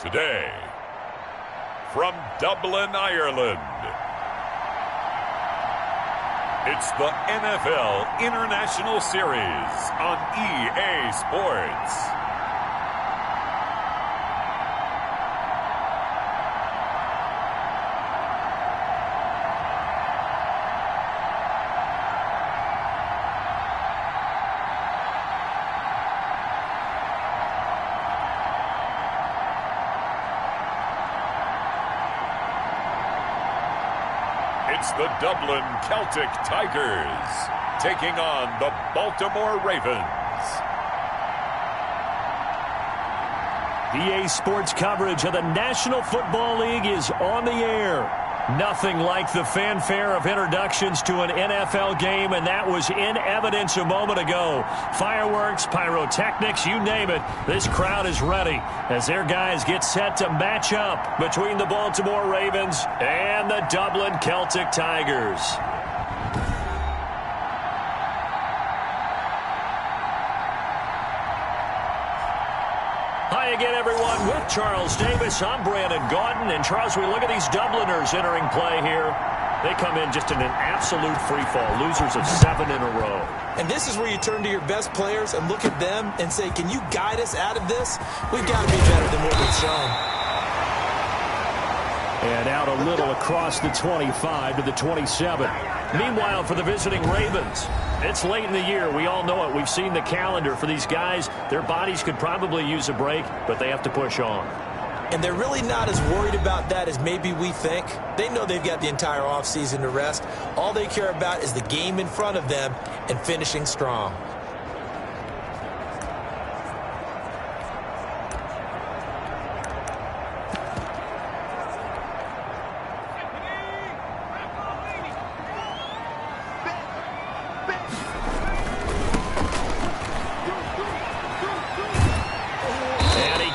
Today, from Dublin, Ireland, it's the NFL International Series on EA Sports. It's the Dublin Celtic-Tigers taking on the Baltimore Ravens. EA Sports coverage of the National Football League is on the air. Nothing like the fanfare of introductions to an NFL game, and that was in evidence a moment ago. Fireworks, pyrotechnics, you name it. This crowd is ready as their guys get set to match up between the Baltimore Ravens and the Dublin Celtic-Tigers. Hi again, everyone. With Charles Davis, I'm Brandon Gaudin. And Charles, we look at these Dubliners entering play here. They come in just in an absolute free fall, losers of 7 in a row. And this is where you turn to your best players and look at them and say, can you guide us out of this? We've got to be better than what we've shown. And out a little across the 25 to the 27. Meanwhile, for the visiting Ravens, it's late in the year. We all know it. We've seen the calendar for these guys. Their bodies could probably use a break, but they have to push on. And they're really not as worried about that as maybe we think. They know they've got the entire offseason to rest. All they care about is the game in front of them and finishing strong.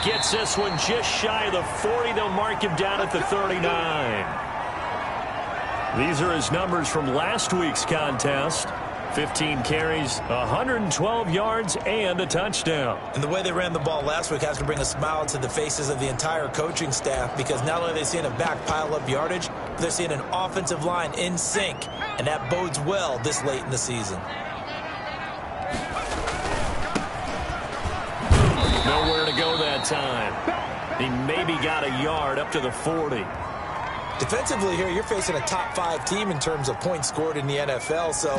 Gets this one just shy of the 40. They'll mark him down at the 39. These are his numbers from last week's contest. 15 carries, 112 yards, and a touchdown. And the way they ran the ball last week has to bring a smile to the faces of the entire coaching staff, because not only are they seeing a back pile up yardage, but they're seeing an offensive line in sync, and that bodes well this late in the season. Nowhere to go that time. He maybe got a yard up to the 40. Defensively here, you're facing a top 5 team in terms of points scored in the NFL. So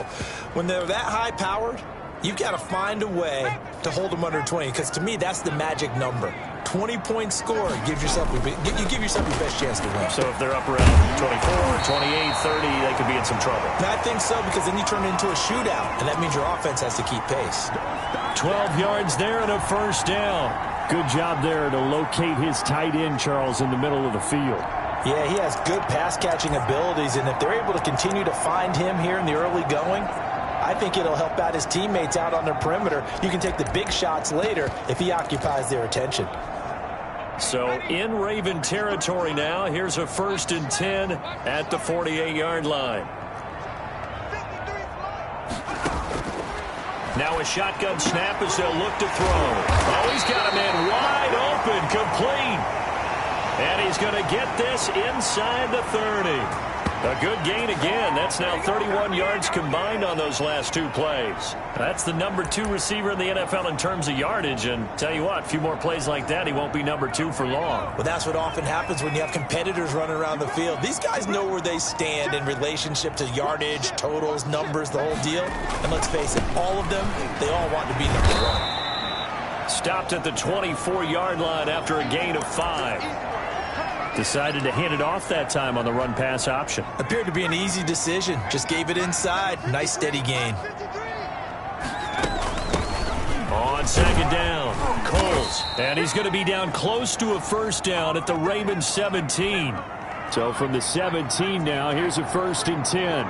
when they're that high-powered, you've got to find a way to hold them under 20. Because to me, that's the magic number. 20-point score gives yourself you give yourself your best chance to win. So if they're up around 24, 28, 30, they could be in some trouble. And I think so, because then you turn it into a shootout, and that means your offense has to keep pace. 12 yards there and a first down. Good job there to locate his tight end, Charles, in the middle of the field. Yeah, he has good pass-catching abilities, and if they're able to continue to find him here in the early going, I think it'll help out his teammates out on their perimeter. You can take the big shots later if he occupies their attention. So in Raven territory now. Here's a 1st and 10 at the 48-yard line. Now a shotgun snap as they'll look to throw. Oh, he's got a man wide open, complete. And he's going to get this inside the 30. A good gain again. That's now 31 yards combined on those last 2 plays. That's the number 2 receiver in the NFL in terms of yardage. And tell you what, a few more plays like that, he won't be number 2 for long. Well, that's what often happens when you have competitors running around the field. These guys know where they stand in relationship to yardage, totals, numbers, the whole deal. And let's face it, all of them, they all want to be number 1. Stopped at the 24-yard line after a gain of 5. Decided to hand it off that time on the run-pass option. Appeared to be an easy decision. Just gave it inside. Nice steady gain. On 2nd down, Coles. And he's going to be down close to a first down at the Ravens 17. So from the 17 now, here's a 1st and 10.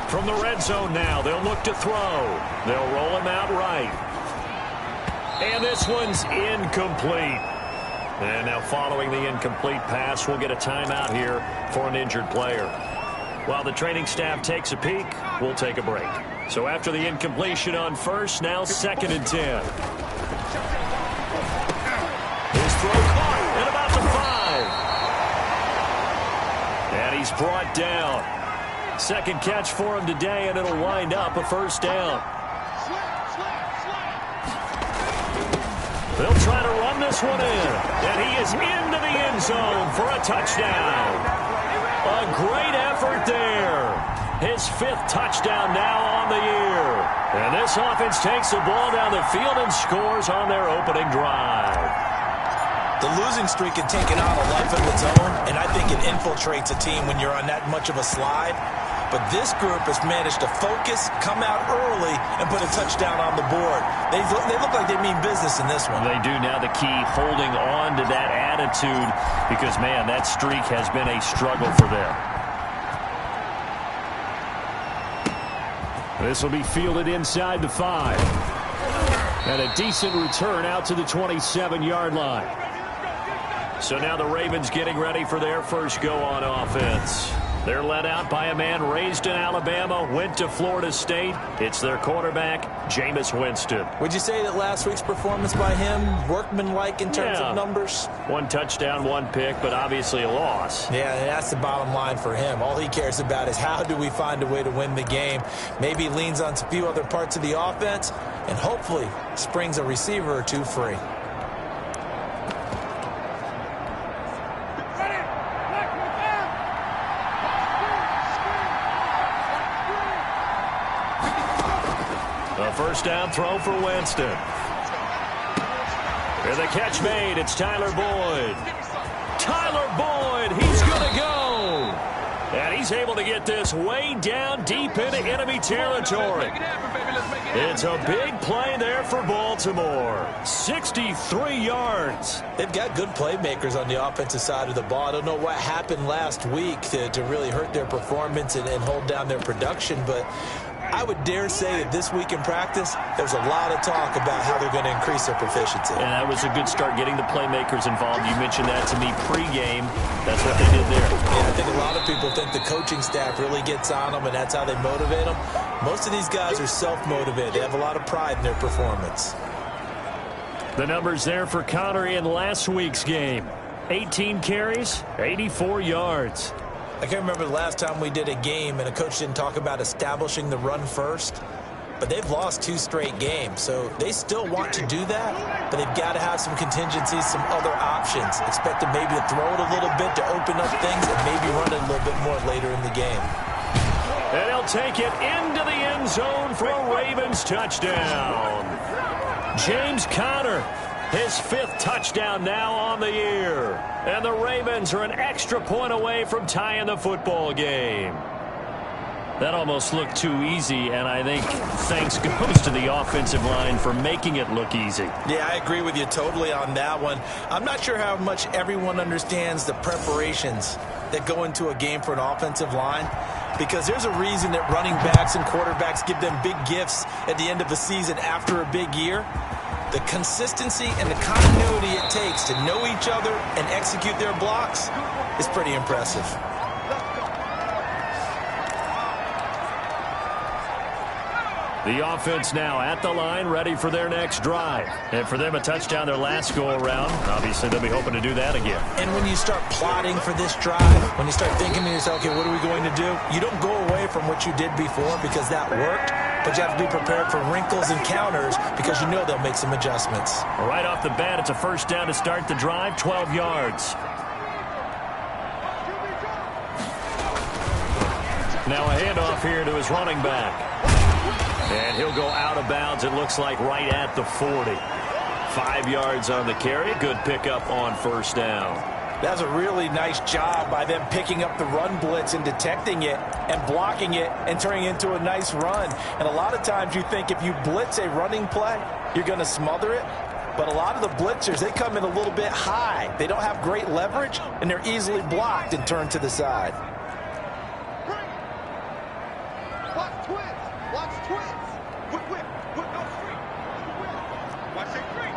From the red zone now, they'll look to throw. They'll roll him out right. And this one's incomplete. And now following the incomplete pass, we'll get a timeout here for an injured player. While the training staff takes a peek, we'll take a break. So after the incompletion on first, now 2nd and 10. His throw caught at about the 5. And he's brought down. Second catch for him today, and it'll wind up a first down. They'll try to run this one in. And he is into the end zone for a touchdown. A great effort there. His 5th touchdown now on the year. And this offense takes the ball down the field and scores on their opening drive. The losing streak had taken on a life of its own, and I think it infiltrates a team when you're on that much of a slide. But this group has managed to focus, come out early, and put a touchdown on the board. They look like they mean business in this one. They do. Now the key, holding on to that attitude, because, man, that streak has been a struggle for them. This will be fielded inside the 5. And a decent return out to the 27-yard line. So now the Ravens getting ready for their first go on offense. They're led out by a man raised in Alabama, went to Florida State. It's their quarterback, Jameis Winston. Would you say that last week's performance by him, workmanlike in terms of numbers? 1 touchdown, 1 pick, but obviously a loss. Yeah, that's the bottom line for him. All he cares about is how do we find a way to win the game. Maybe he leans on a few other parts of the offense and hopefully springs a receiver or two free. A first down throw for Winston. And the catch made. It's Tyler Boyd. Tyler Boyd, he's going to go. And he's able to get this way down deep into enemy territory. It's a big play there for Baltimore. 63 yards. They've got good playmakers on the offensive side of the ball. I don't know what happened last week to really hurt their performance and hold down their production, but I would dare say that this week in practice, there's a lot of talk about how they're going to increase their proficiency. And that was a good start, getting the playmakers involved. You mentioned that to me pregame. That's what they did there. Yeah, I think a lot of people think the coaching staff really gets on them, and that's how they motivate them. Most of these guys are self-motivated. They have a lot of pride in their performance. The numbers there for Connery in last week's game. 18 carries, 84 yards. I can't remember the last time we did a game and a coach didn't talk about establishing the run first, but they've lost 2 straight games, so they still want to do that, but they've got to have some contingencies, some other options. Expect them maybe to throw it a little bit to open up things and maybe run it a little bit more later in the game. And he'll take it into the end zone for a Ravens touchdown. James Conner, his 5th touchdown now on the year. And the Ravens are an extra point away from tying the football game. That almost looked too easy, and I think thanks goes to the offensive line for making it look easy. Yeah, I agree with you totally on that one. I'm not sure how much everyone understands the preparations that go into a game for an offensive line, because there's a reason that running backs and quarterbacks give them big gifts at the end of a season after a big year. The consistency and the continuity it takes to know each other and execute their blocks is pretty impressive. The offense now at the line, ready for their next drive. And for them, a touchdown their last go-around. Obviously, they'll be hoping to do that again. And when you start plotting for this drive, when you start thinking to yourself, okay, what are we going to do? You don't go away from what you did before because that worked, but you have to be prepared for wrinkles and counters because you know they'll make some adjustments. Right off the bat, it's a first down to start the drive, 12 yards. Now a handoff here to his running back. And he'll go out of bounds, it looks like, right at the 40. 5 yards on the carry. Good pickup on first down. That's a really nice job by them picking up the run blitz and detecting it and blocking it and turning it into a nice run. And a lot of times you think if you blitz a running play, you're going to smother it. But a lot of the blitzers, they come in a little bit high. They don't have great leverage, and they're easily blocked and turned to the side. Watch twins. Watch twins. Whip. No, free. Watch that green.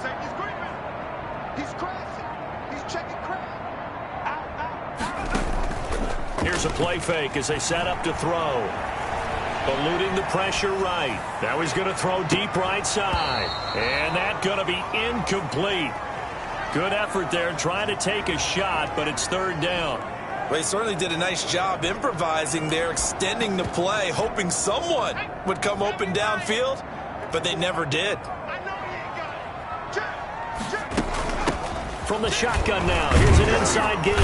Safety's creeping. He's crashing. He's checking crash. Out. Here's a play fake as they set up to throw. eluding the pressure right. Now he's going to throw deep right side. And that's going to be incomplete. Good effort there trying to take a shot, but it's third down. Well, he certainly did a nice job improvising there, extending the play, hoping someone would come open downfield, but they never did. From the shotgun now, here's an inside give.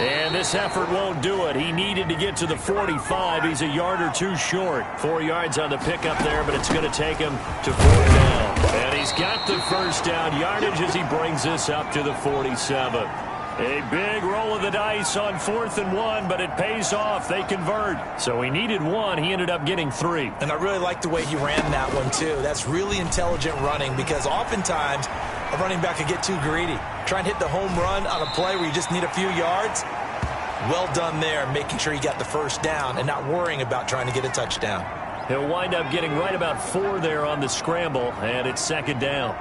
And this effort won't do it. He needed to get to the 45. He's a yard or two short. 4 yards on the pickup there, but it's going to take him to fourth down. And he's got the first down yardage as he brings this up to the 47. A big roll of the dice on 4th and 1, but it pays off. They convert. So he needed 1. He ended up getting 3. And I really like the way he ran that one, too. That's really intelligent running because oftentimes a running back could get too greedy. Try and hit the home run on a play where you just need a few yards. Well done there, making sure he got the first down and not worrying about trying to get a touchdown. He'll wind up getting right about 4 there on the scramble, and it's second down.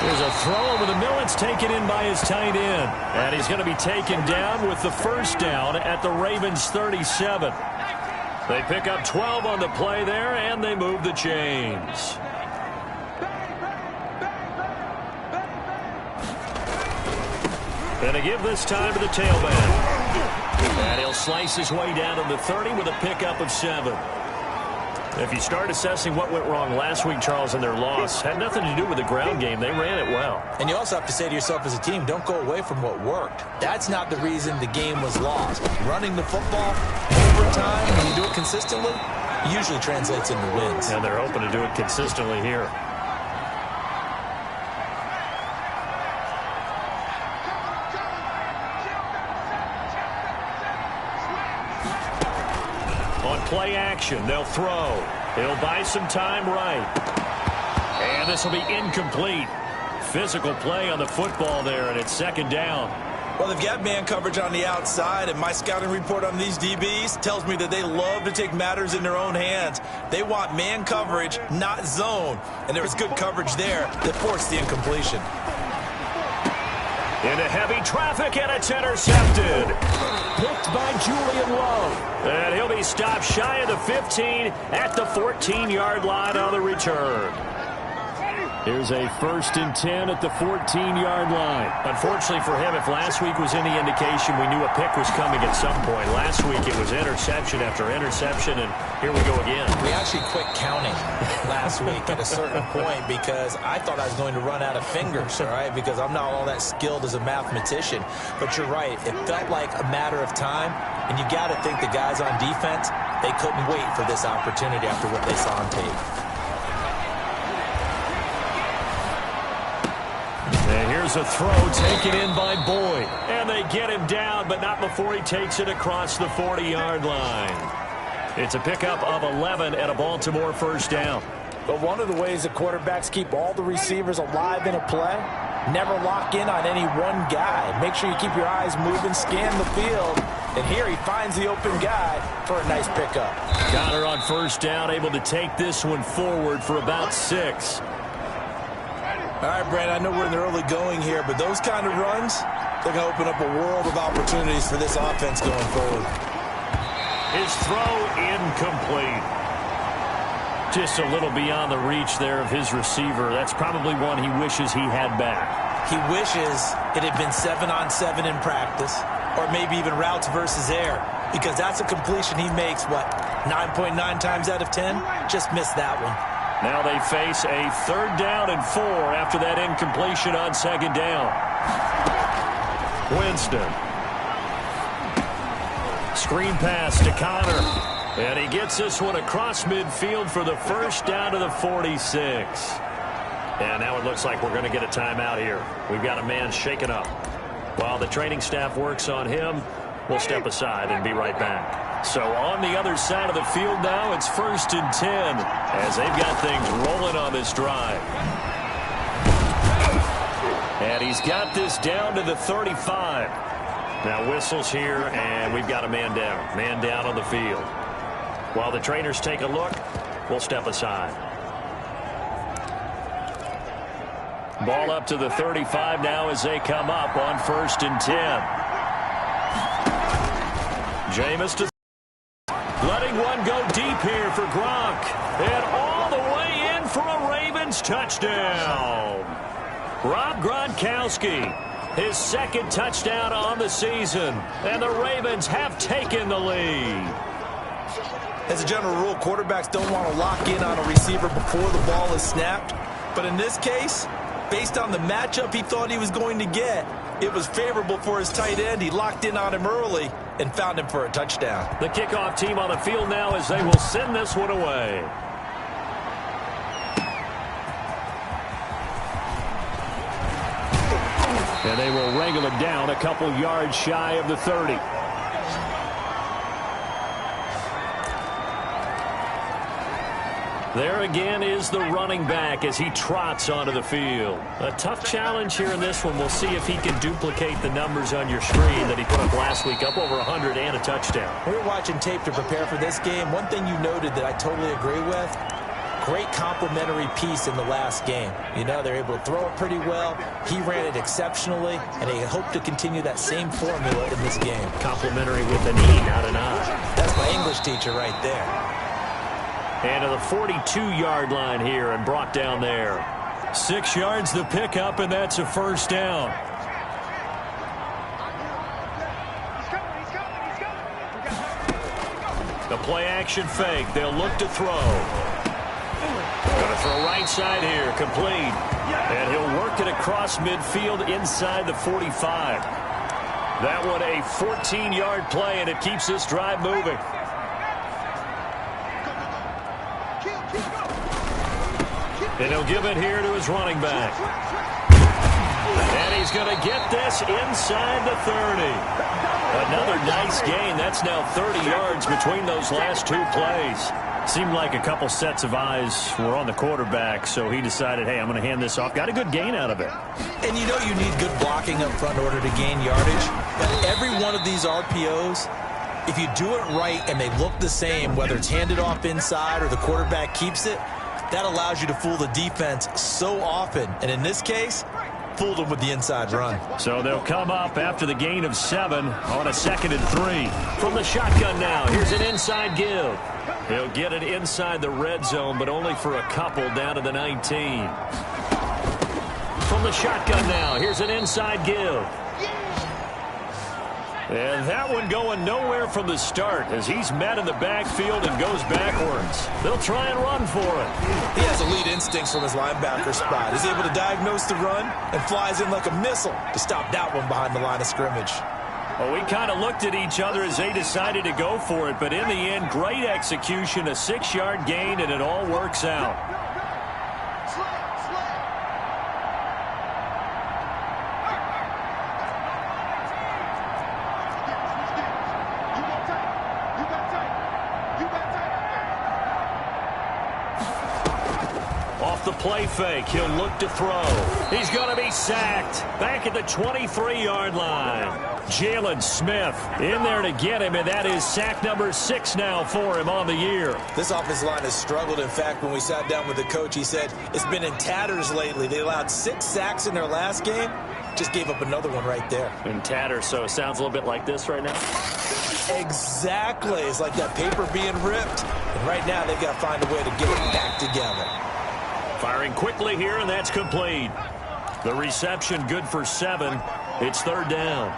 There's a throw over the middle. It's taken in by his tight end. And he's going to be taken down with the first down at the Ravens' 37. They pick up 12 on the play there, and they move the chains. And a give this time to the tailback. And he'll slice his way down to the 30 with a pickup of 7. If you start assessing what went wrong last week, Charles, in their loss, had nothing to do with the ground game. They ran it well. And you also have to say to yourself as a team, don't go away from what worked. That's not the reason the game was lost. Running the football over time, when you do it consistently, usually translates into wins. And they're hoping to do it consistently here. Play action. They'll throw. He'll buy some time right. And this will be incomplete. Physical play on the football there, and it's second down. Well, they've got man coverage on the outside, and my scouting report on these DBs tells me that they love to take matters in their own hands. They want man coverage, not zone. And there was good coverage there that forced the incompletion. Into heavy traffic, and it's intercepted. Picked by Julian Love. And he'll be stopped shy of the 15 at the 14-yard line on the return. Here's a 1st and 10 at the 14-yard line. Unfortunately for him, if last week was any indication, we knew a pick was coming at some point. Last week it was interception after interception, and here we go again. We actually quit counting last week at a certain point because I thought I was going to run out of fingers, all right, because I'm not all that skilled as a mathematician. But you're right. It felt like a matter of time, and you got to think the guys on defense, they couldn't wait for this opportunity after what they saw on tape. And here's a throw taken in by Boyd. And they get him down, but not before he takes it across the 40-yard line. It's a pickup of 11 at a Baltimore first down. But one of the ways that quarterbacks keep all the receivers alive in a play, never lock in on any one guy. Make sure you keep your eyes moving, scan the field. And here he finds the open guy for a nice pickup. Connor on first down, able to take this one forward for about 6. All right, Brandon, I know we're in the early going here, but those kind of runs, they're going to open up a world of opportunities for this offense going forward. His throw incomplete. Just a little beyond the reach there of his receiver. That's probably one he wishes he had back. He wishes it had been 7-on-7 in practice, or maybe even routes versus air, because that's a completion he makes, 9.9 times out of 10? Just missed that one. Now they face a 3rd down and 4 after that incompletion on 2nd down. Winston. Screen pass to Connor. And he gets this one across midfield for the first down to the 46. And now it looks like we're going to get a timeout here. We've got a man shaken up. While the training staff works on him, we'll step aside and be right back. So on the other side of the field now, it's 1st and 10 as they've got things rolling on this drive. And he's got this down to the 35. Now whistles here, and we've got a man down. Man down on the field. While the trainers take a look, we'll step aside. Ball up to the 35 now as they come up on 1st and 10. Jameis to letting one go deep here for Gronk. And all the way in for a Ravens touchdown. Rob Gronkowski, his second touchdown on the season. And the Ravens have taken the lead. As a general rule, quarterbacks don't want to lock in on a receiver before the ball is snapped. But in this case, based on the matchup he thought he was going to get, it was favorable for his tight end. He locked in on him early and found him for a touchdown. The kickoff team on the field now as they will send this one away. And they will wrangle it down a couple yards shy of the 30. There again is the running back as he trots onto the field. A tough challenge here in this one. We'll see if he can duplicate the numbers on your screen that he put up last week, up over 100 and a touchdown. We were watching tape to prepare for this game. One thing you noted that I totally agree with, great complementary piece in the last game. You know, they're able to throw it pretty well. He ran it exceptionally, and they hope to continue that same formula in this game. Complimentary with an E, not an I. That's my English teacher right there. And to the 42-yard line here and brought down there. 6 yards the pickup, and that's a first down. The play-action fake. They'll look to throw. Going to throw right side here. Complete. And he'll work it across midfield inside the 45. That one a 14-yard play, and it keeps this drive moving. And he'll give it here to his running back. And he's going to get this inside the 30. Another nice gain. That's now 30 yards between those last two plays. Seemed like a couple sets of eyes were on the quarterback, so he decided, hey, I'm going to hand this off. Got a good gain out of it. And you know you need good blocking up front in order to gain yardage. But every one of these RPOs, if you do it right and they look the same, whether it's handed off inside or the quarterback keeps it, that allows you to fool the defense so often. And in this case, fooled them with the inside run. So they'll come up after the gain of 7 on a 2nd and 3. From the shotgun now, here's an inside give. He'll get it inside the red zone, but only for a couple down to the 19. From the shotgun now, here's an inside give. And that one going nowhere from the start as he's met in the backfield and goes backwards. They'll try and run for it. He has elite instincts from his linebacker spot. He's able to diagnose the run and flies in like a missile to stop that one behind the line of scrimmage. Well, we kind of looked at each other as they decided to go for it, but in the end, great execution, a 6-yard gain, and it all works out. The play fake. He'll look to throw. He's going to be sacked. Back at the 23-yard line. Jalen Smith in there to get him, and that is sack number 6 now for him on the year. This offensive line has struggled. In fact, when we sat down with the coach, he said it's been in tatters lately. They allowed 6 sacks in their last game. Just gave up another one right there. In tatters, so it sounds a little bit like this right now. Exactly. It's like that paper being ripped. And right now, they've got to find a way to get it back together. Firing quickly here, and that's complete. The reception good for 7. It's 3rd down.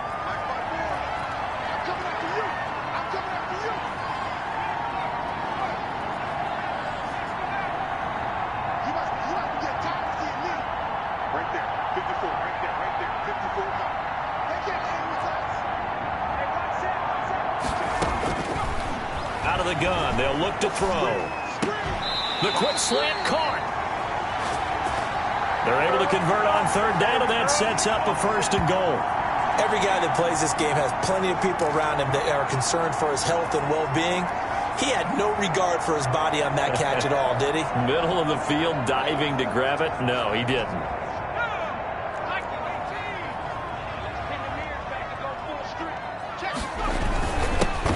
Right there, 54, right there, 54. Out of the gun, they'll look to throw. The quick slant caught. They're able to convert on 3rd down, and that sets up a 1st and goal. Every guy that plays this game has plenty of people around him that are concerned for his health and well-being. He had no regard for his body on that catch at all, did he? Middle of the field, diving to grab it? No, he didn't.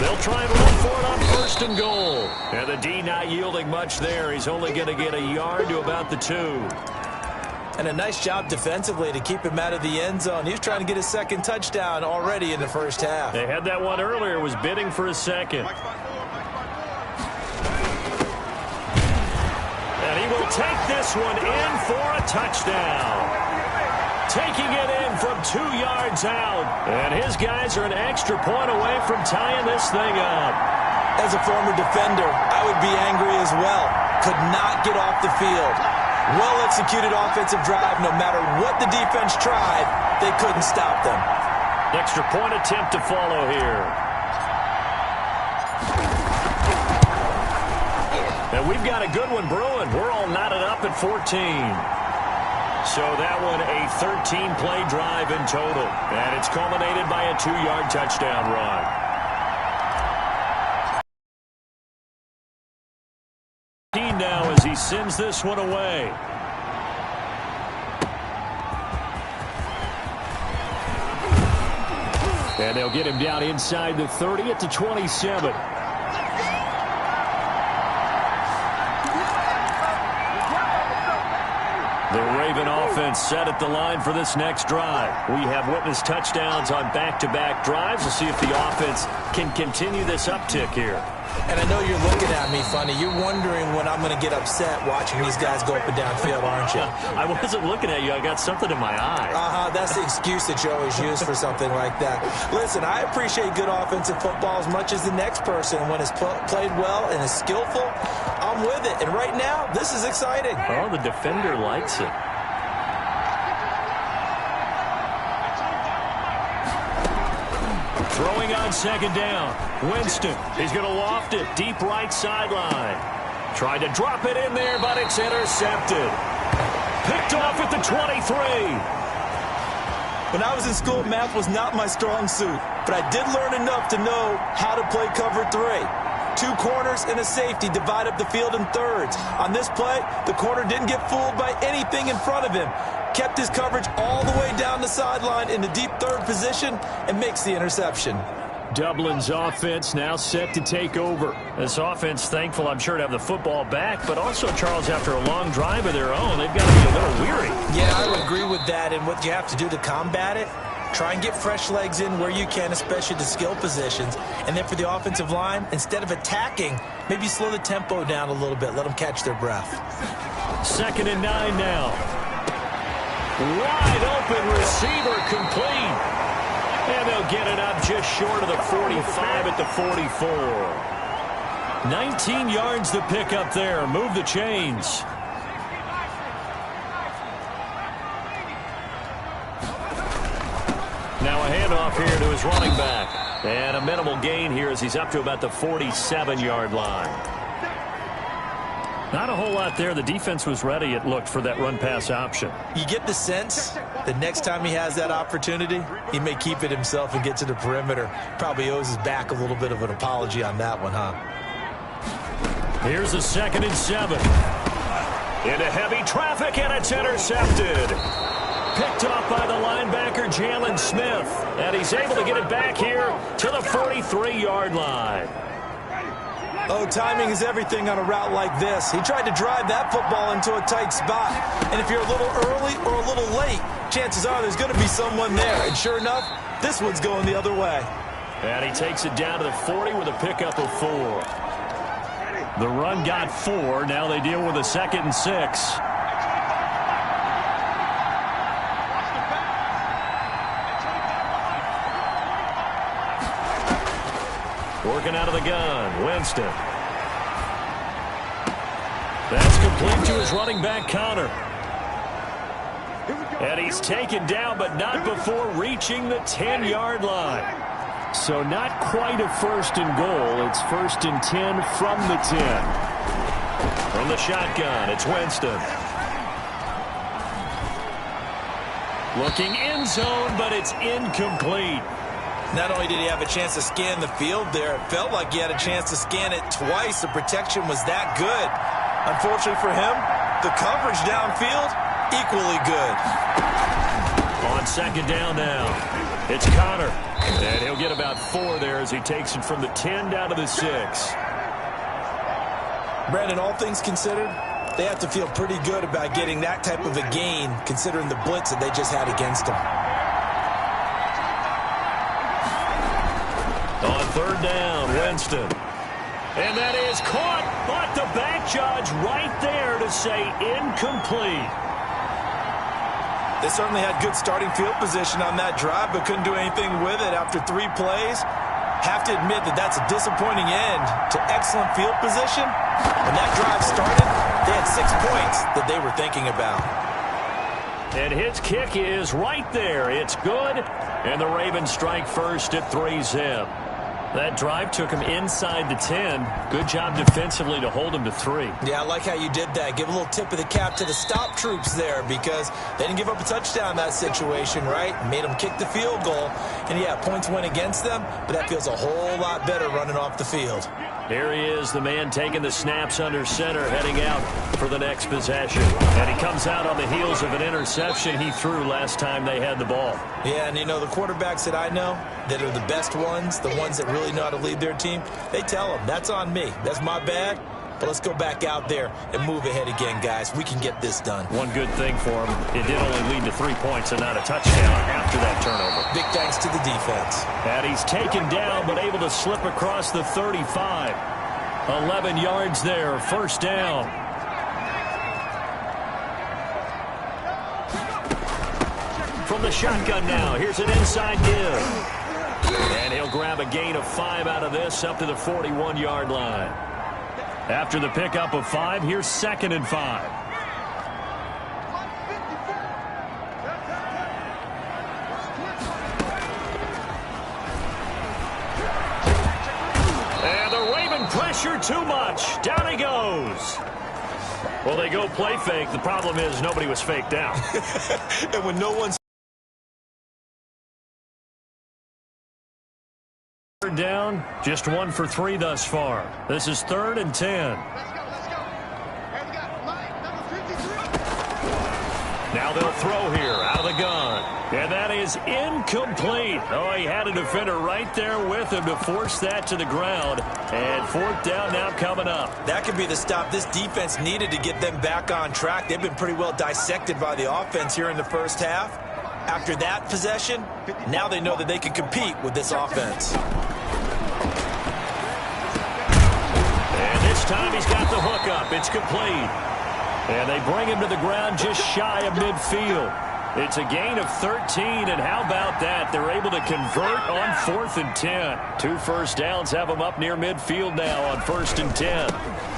They'll try and run for it on 1st and goal. And the D not yielding much there. He's only going to get a yard to about the 2. And a nice job defensively to keep him out of the end zone. He was trying to get his second touchdown already in the first half. They had that one earlier, was bidding for a second. And he will take this one in for a touchdown. Taking it in from 2 yards out. And his guys are an extra point away from tying this thing up. As a former defender, I would be angry as well. Could not get off the field. Well-executed offensive drive. No matter what the defense tried, they couldn't stop them. Extra point attempt to follow here. And we've got a good one brewing. We're all knotted up at 14. So that one a 13-play drive in total. And it's culminated by a 2-yard touchdown run. Now as he sends this one away. And they'll get him down inside the 30 at the 27. The Raven offense set at the line for this next drive. We have witnessed touchdowns on back-to-back drives. We'll see if the offense can continue this uptick here. And I know you're looking at me funny. You're wondering when I'm going to get upset watching these guys go up and down field, aren't you? I wasn't looking at you. I got something in my eye. That's the excuse that you always use for something like that. Listen, I appreciate good offensive football as much as the next person. When it's played well and is skillful, I'm with it. And right now, this is exciting. Oh, the defender likes it. Throwing on second down. Winston, he's going to loft it deep right sideline. Tried to drop it in there, but it's intercepted. Picked off at the 23. When I was in school, math was not my strong suit, but I did learn enough to know how to play cover 3. 2 corners and a safety divide up the field in thirds. On this play, the corner didn't get fooled by anything in front of him. Kept his coverage all the way down the sideline in the deep third position and makes the interception. Dublin's offense now set to take over. This offense thankful, I'm sure, to have the football back, but also, Charles, after a long drive of their own, they've got to be a little weary. Yeah, I would agree with that, and what you have to do to combat it, try and get fresh legs in where you can, especially the skill positions. And then for the offensive line, instead of attacking, maybe slow the tempo down a little bit, let them catch their breath. 2nd and 9 now. Wide open receiver complete. And they'll get it up just short of the 45 at the 44. 19 yards to pick up there. Move the chains. Now a handoff here to his running back. And a minimal gain here as he's up to about the 47-yard line. Not a whole lot there. The defense was ready, it looked, for that run-pass option. You get the sense that next time he has that opportunity, he may keep it himself and get to the perimeter. Probably owes his back a little bit of an apology on that one, huh? Here's a 2nd and 7. Into heavy traffic, and it's intercepted. Picked off by the linebacker, Jalen Smith. And he's able to get it back here to the 43-yard line. Oh, timing is everything on a route like this. He tried to drive that football into a tight spot. And if you're a little early or a little late, chances are there's going to be someone there. And sure enough, this one's going the other way. And he takes it down to the 40 with a pickup of 4. The run got 4. Now they deal with a 2nd and 6. Working out of the gun, Winston. That's complete to his running back, Connor. And he's taken down, but not before reaching the 10-yard line. So not quite a 1st and goal. It's 1st and 10 from the 10. From the shotgun, it's Winston. Looking end zone, but it's incomplete. Not only did he have a chance to scan the field there, it felt like he had a chance to scan it twice. The protection was that good. Unfortunately for him, the coverage downfield, equally good. On 2nd down now, it's Connor. And he'll get about 4 there as he takes it from the 10 down to the 6. Brandon, all things considered, They have to feel pretty good about getting that type of a gain, considering the blitz that they just had against them. On third down, Winston. And that is caught, but the back judge right there to say incomplete. They certainly had good starting field position on that drive, but couldn't do anything with it after 3 plays. Have to admit that that's a disappointing end to excellent field position. When that drive started, they had 6 points that they were thinking about. And his kick is right there. It's good, and the Ravens strike first at 3-zip. That drive took him inside the 10. Good job defensively to hold him to 3. Yeah, I like how you did that. Give a little tip of the cap to the stop troops there because they didn't give up a touchdown in that situation, right? Made them kick the field goal. And, yeah, points went against them, but that feels a whole lot better running off the field. Here he is, the man taking the snaps under center, heading out for the next possession. And he comes out on the heels of an interception he threw last time they had the ball. Yeah, and you know, the quarterbacks that I know that are the best ones, the ones that really know how to lead their team, they tell them, that's on me. That's my bad. But let's go back out there and move ahead again, guys. We can get this done. One good thing for him, it did only lead to 3 points and not a touchdown after that turnover. Big thanks to the defense. And he's taken down but able to slip across the 35. 11 yards there, first down. From the shotgun now, here's an inside give. And he'll grab a gain of 5 out of this up to the 41-yard line. After the pickup of 5, here's 2nd and 5. And the Raven pressure too much. Down he goes. Well, they go play fake. The problem is nobody was faked out. And when no one's down, just 1 for 3 thus far. This is 3rd and 10. Now they'll throw here out of the gun. And that is incomplete. Oh, he had a defender right there with him to force that to the ground. And 4th down now coming up. That could be the stop this defense needed to get them back on track. They've been pretty well dissected by the offense here in the first half. After that possession, now they know that they can compete with this offense. And this time he's got the hook up. It's complete. And they bring him to the ground just shy of midfield. It's a gain of 13, and how about that? They're able to convert on 4th and 10. 2 first downs have them up near midfield now on 1st and 10.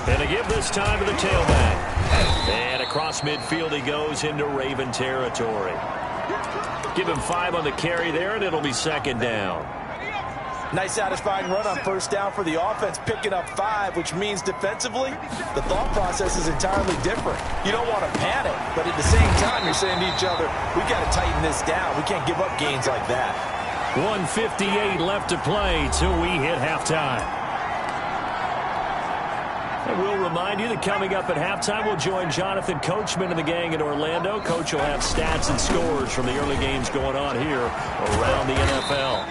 And they give this time to the tailback. And across midfield he goes into Raven territory. Give him 5 on the carry there, and it'll be 2nd down. Nice satisfying run on 1st down for the offense, picking up 5, which means defensively, the thought process is entirely different. You don't want to panic, but at the same time, you're saying to each other, we got to tighten this down. We can't give up gains like that. 1:58 left to play till we hit halftime. And we'll remind you that coming up at halftime, we'll join Jonathan Coachman and the gang in Orlando. Coach will have stats and scores from the early games going on here around the NFL.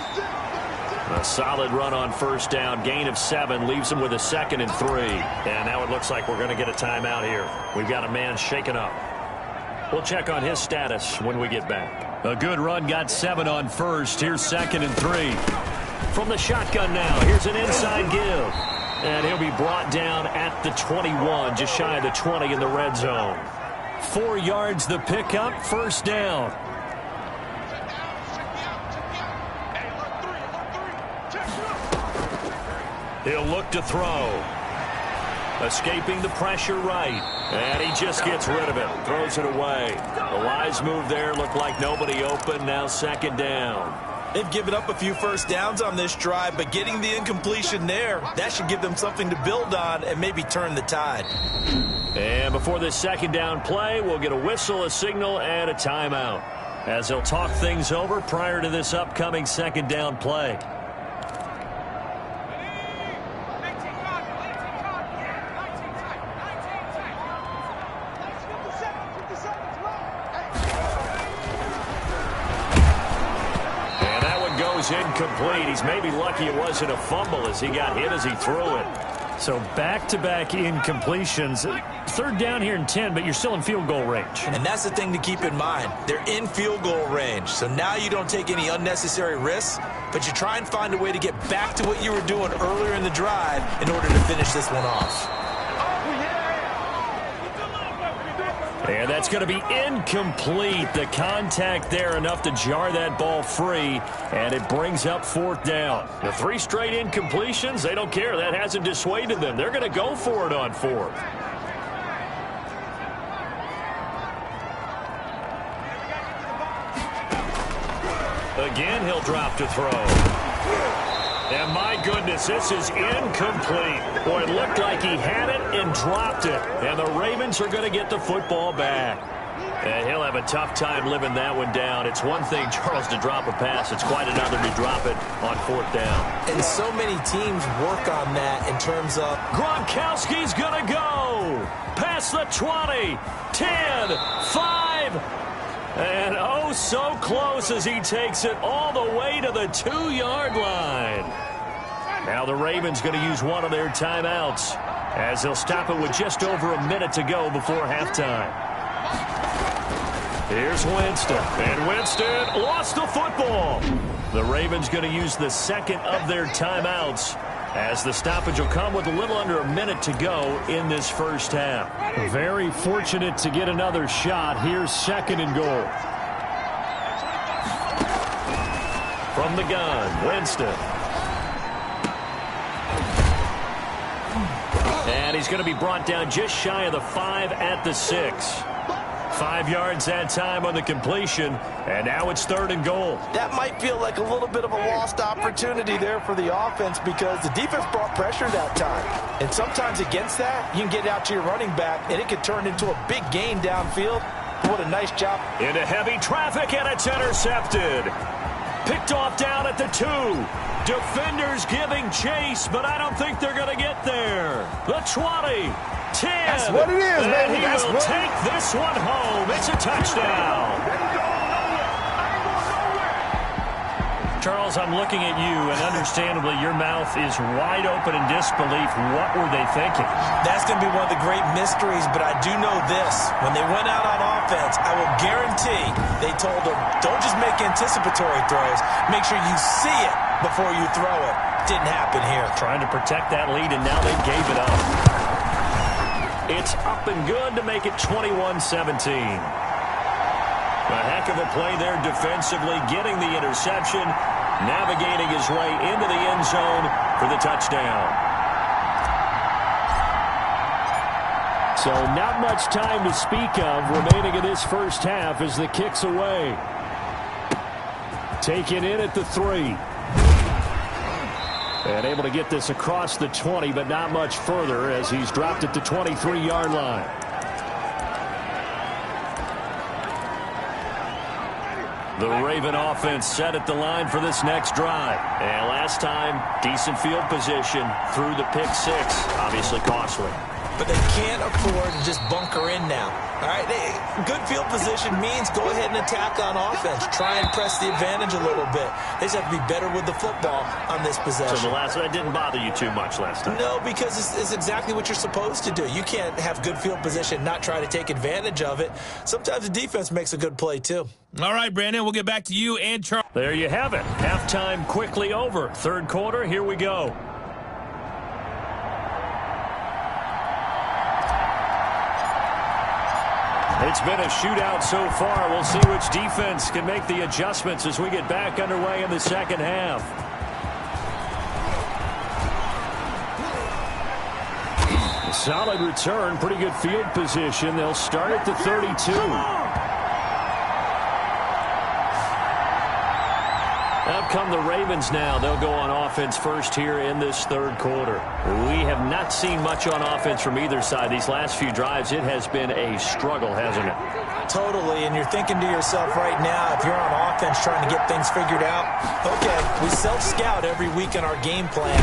A solid run on 1st down. Gain of 7 leaves him with a 2nd and 3. And now it looks like we're going to get a timeout here. We've got a man shaken up. We'll check on his status when we get back. A good run, got 7 on 1st. Here's 2nd and 3. From the shotgun now, here's an inside give. And he'll be brought down at the 21, just shy of the 20 in the red zone. 4 yards the pickup, 1st down. He'll look to throw. Escaping the pressure right. And he just gets rid of it. Throws it away. The wise move there. Looked like nobody open. Now 2nd down. They've given up a few first downs on this drive, but getting the incompletion there, that should give them something to build on and maybe turn the tide. And before this 2nd down play, we'll get a whistle, a signal, and a timeout, as they'll talk things over prior to this upcoming 2nd down play. Incomplete. He's maybe lucky it wasn't a fumble as he got hit as he threw it. So back-to-back incompletions. Third down here in 10, but you're still in field goal range. And that's the thing to keep in mind. They're in field goal range. So now you don't take any unnecessary risks, but you try and find a way to get back to what you were doing earlier in the drive in order to finish this one off. And that's going to be incomplete. The contact there enough to jar that ball free, and it brings up fourth down. The 3 straight incompletions, they don't care. That hasn't dissuaded them. They're going to go for it on fourth. Again, he'll drop to throw. And my goodness, this is incomplete. Boy, it looked like he had it and dropped it. And the Ravens are going to get the football back. And he'll have a tough time living that one down. It's one thing, Charles, to drop a pass. It's quite another to drop it on fourth down. And so many teams work on that in terms of... Gronkowski's going to go. Past the 20, 10, 5... And oh, so close as he takes it all the way to the 2-yard line. Now the Ravens going to use one of their timeouts as they'll stop it with just over a minute to go before halftime. Here's Winston. And Winston lost the football. The Ravens going to use the second of their timeouts as the stoppage will come with a little under a minute to go in this first half. Very fortunate to get another shot. Here's second and goal. From the gun, Winston. And he's going to be brought down just shy of the 5 at the 6. 5 yards that time on the completion, and now it's third and goal. That might feel like a little bit of a lost opportunity there for the offense because the defense brought pressure that time. And sometimes against that, you can get out to your running back, and it could turn into a big gain downfield. What a nice job. Into heavy traffic, and it's intercepted. Picked off down at the 2. Defenders giving chase, but I don't think they're going to get there. The 20. 10. That's what it is, and baby. He will take this one home. It's a touchdown. Charles, I'm looking at you, and understandably, your mouth is wide open in disbelief. What were they thinking? That's going to be one of the great mysteries, but I do know this. When they went out on offense, I will guarantee they told them, don't just make anticipatory throws. Make sure you see it before you throw it. Didn't happen here. Trying to protect that lead, and now they gave it up. It's up and good to make it 21-17. A heck of a play there defensively, getting the interception, navigating his way into the end zone for the touchdown. So not much time to speak of remaining in this first half as the kick's away. Taken in at the 3. And able to get this across the 20, but not much further as he's dropped at the 23-yard line. The Raven offense set at the line for this next drive. And last time, decent field position through the pick 6. Obviously costly. But they can't afford to just bunker in now. All right, good field position means go ahead and attack on offense. Try and press the advantage a little bit. They just have to be better with the football on this possession. So that didn't bother you too much last time? No, because it's exactly what you're supposed to do. You can't have good field position, not try to take advantage of it. Sometimes the defense makes a good play, too. All right, Brandon, we'll get back to you and Charles. There you have it. Halftime quickly over. Third quarter, here we go. It's been a shootout so far. We'll see which defense can make the adjustments as we get back underway in the second half. A solid return, pretty good field position. They'll start at the 32. Out come the Ravens now. They'll go on offense first here in this third quarter. We have not seen much on offense from either side. These last few drives, it has been a struggle, hasn't it? Totally, and you're thinking to yourself right now, if you're on offense trying to get things figured out, okay, we self-scout every week in our game plan.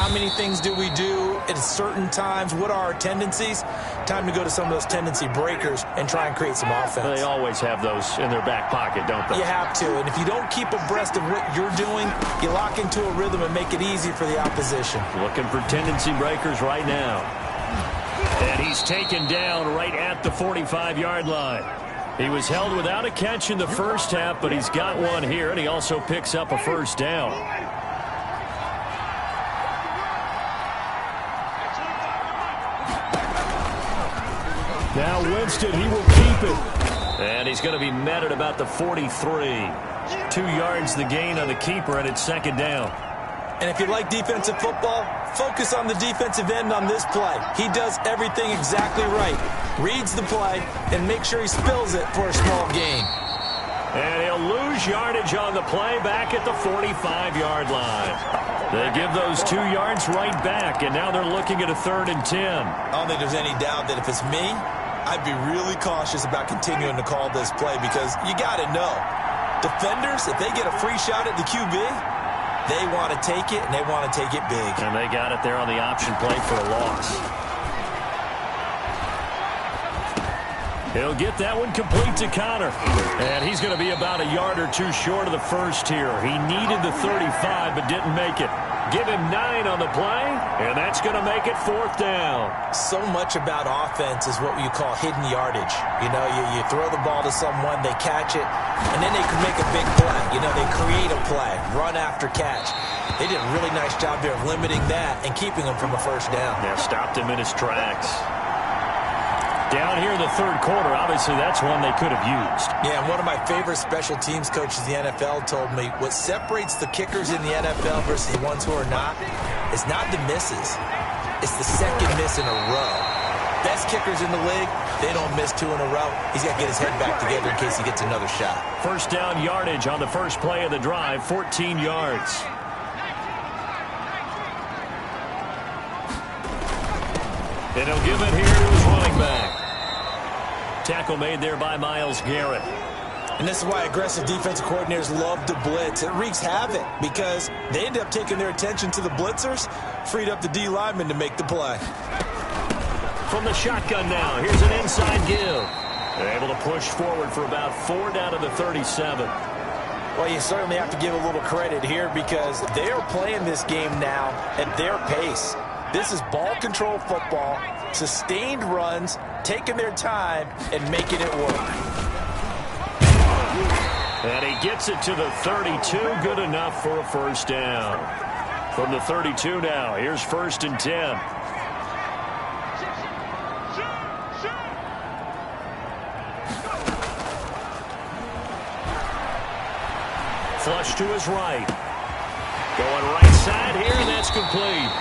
How How many things do we do at certain times? What are our tendencies? Time to go to some of those tendency breakers and try and create some offense. They always have those in their back pocket, don't they? You have to. And if you don't keep abreast of what you're doing, you lock into a rhythm and make it easy for the opposition. Looking for tendency breakers right now. And he's taken down right at the 45-yard line. He was held without a catch in the first half, but he's got one here, and he also picks up a first down. Now Winston, he will keep it. And he's going to be met at about the 43. 2 yards the gain on the keeper, and it's second down. And if you like defensive football, focus on the defensive end on this play. He does everything exactly right. Reads the play and make sure he spills it for a small gain. And he'll lose yardage on the play back at the 45-yard line. They give those 2 yards right back, and now they're looking at a 3rd and 10. I don't think there's any doubt that if it's me, I'd be really cautious about continuing to call this play because you got to know, defenders, if they get a free shot at the QB, they want to take it, and they want to take it big. And they got it there on the option play for a loss. He'll get that one complete to Connor. And he's going to be about a yard or 2 short of the first here. He needed the 35, but didn't make it. Give him 9 on the play, and that's going to make it 4th down. So much about offense is what you call hidden yardage. You know, you throw the ball to someone, they catch it, and then they can make a big play. You know, they create a play, run after catch. They did a really nice job there of limiting that and keeping him from a first down. Yeah, stopped him in his tracks. Down here in the 3rd quarter, obviously that's one they could have used. Yeah, and one of my favorite special teams coaches in the NFL told me what separates the kickers in the NFL versus the ones who are not is not the misses. It's the second miss in a row. Best kickers in the league, they don't miss 2 in a row. He's got to get his head back together in case he gets another shot. First down yardage on the first play of the drive, 14 yards. And he'll give it here to his running back. Tackle made there by Myles Garrett. And this is why aggressive defensive coordinators love to blitz. It wreaks havoc because they end up taking their attention to the blitzers, freed up the D lineman to make the play. From the shotgun now, here's an inside give. They're able to push forward for about 4 down to the 37. Well, you certainly have to give a little credit here because they are playing this game now at their pace. This is ball control football, sustained runs, taking their time, and making it work. And he gets it to the 32, good enough for a first down. From the 32 now, here's 1st and 10. Flush to his right. Going right side here, and that's complete.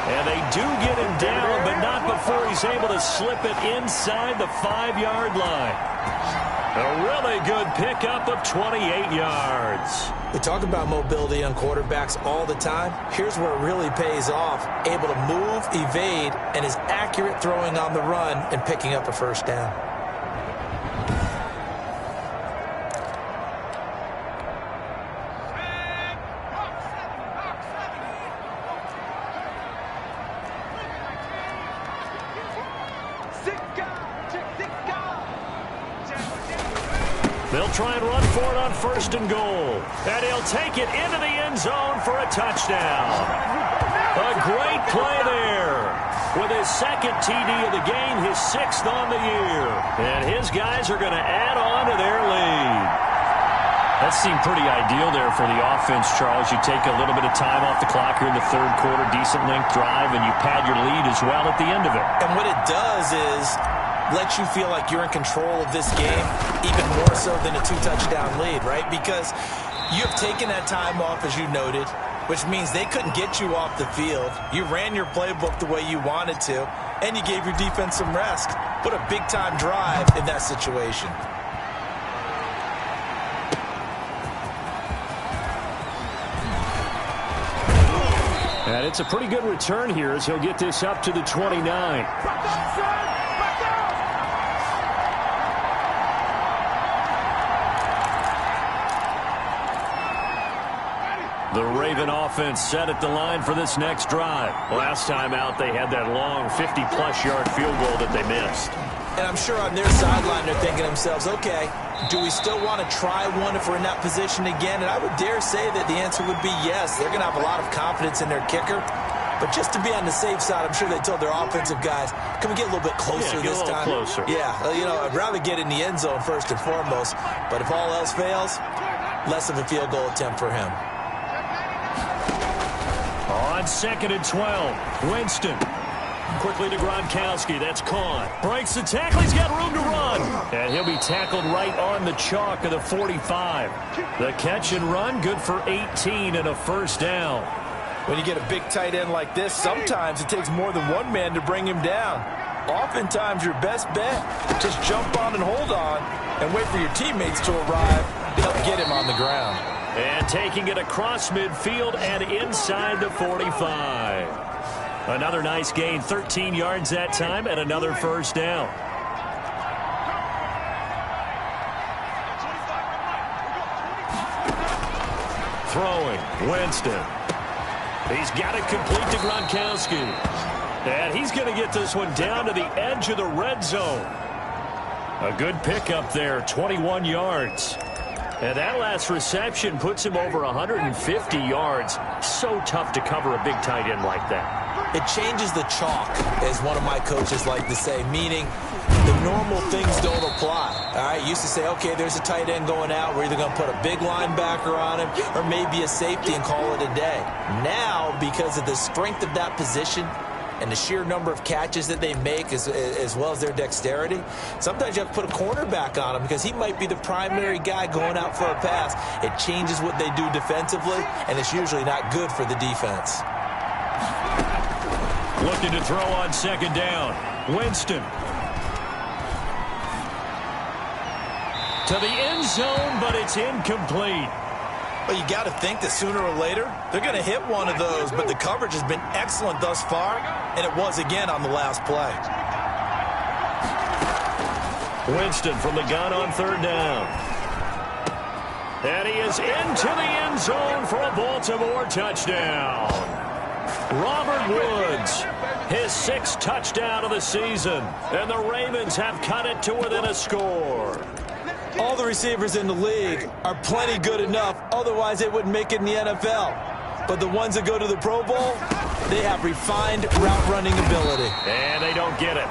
And they do get him down, but not before he's able to slip it inside the 5-yard line. A really good pickup of 28 yards. We talk about mobility on quarterbacks all the time. Here's where it really pays off. Able to move, evade, and is accurate throwing on the run and picking up a first down. They'll try and run for it on 1st and goal. And he'll take it into the end zone for a touchdown. A great play there. With his 2nd TD of the game, his 6th on the year. And his guys are going to add on to their lead. That seemed pretty ideal there for the offense, Charles. You take a little bit of time off the clock here in the 3rd quarter, decent length drive, and you pad your lead as well at the end of it. And what it does is let you feel like you're in control of this game, even more so than a 2-touchdown lead, right? Because you have taken that time off, as you noted, which means they couldn't get you off the field. You ran your playbook the way you wanted to, and you gave your defense some rest. What a big-time drive in that situation. And it's a pretty good return here as he'll get this up to the 29. The Raven offense set at the line for this next drive. Last time out, they had that long 50-plus yard field goal that they missed. And I'm sure on their sideline they're thinking to themselves, okay, do we still want to try one if we're in that position again? And I would dare say that the answer would be yes. They're going to have a lot of confidence in their kicker. But just to be on the safe side, I'm sure they told their offensive guys, can we get a little bit closer this time? Closer. Yeah, I'd rather get in the end zone first and foremost. But if all else fails, less of a field goal attempt for him. On 2nd and 12, Winston. Quickly to Gronkowski. That's caught. Breaks the tackle. He's got room to run. And he'll be tackled right on the chalk of the 45. The catch and run, good for 18 and a first down. When you get a big tight end like this, sometimes it takes more than one man to bring him down. Oftentimes, your best bet, just jump on and hold on and wait for your teammates to arrive to help get him on the ground. And taking it across midfield and inside the 45. Another nice gain, 13 yards that time, and another first down. Throwing, Winston. He's got it complete to Gronkowski. And he's going to get this one down to the edge of the red zone. A good pickup there, 21 yards. And that last reception puts him over 150 yards. So tough to cover a big tight end like that. It changes the chalk, as one of my coaches like to say, meaning the normal things don't apply. All right, used to say, okay, there's a tight end going out. We're either going to put a big linebacker on him or maybe a safety and call it a day. Now, because of the strength of that position and the sheer number of catches that they make as well as their dexterity, sometimes you have to put a cornerback on him because he might be the primary guy going out for a pass. It changes what they do defensively, and it's usually not good for the defense. Looking to throw on 2nd down. Winston. To the end zone, but it's incomplete. Well, you got to think that sooner or later, they're going to hit one of those, but the coverage has been excellent thus far, and it was again on the last play. Winston from the gun on 3rd down. And he is into the end zone for a Baltimore touchdown. Robert Woods, his 6th touchdown of the season, and the Ravens have cut it to within a score. All the receivers in the league are plenty good enough, otherwise they wouldn't make it in the NFL. But the ones that go to the Pro Bowl, they have refined route running ability. And they don't get it.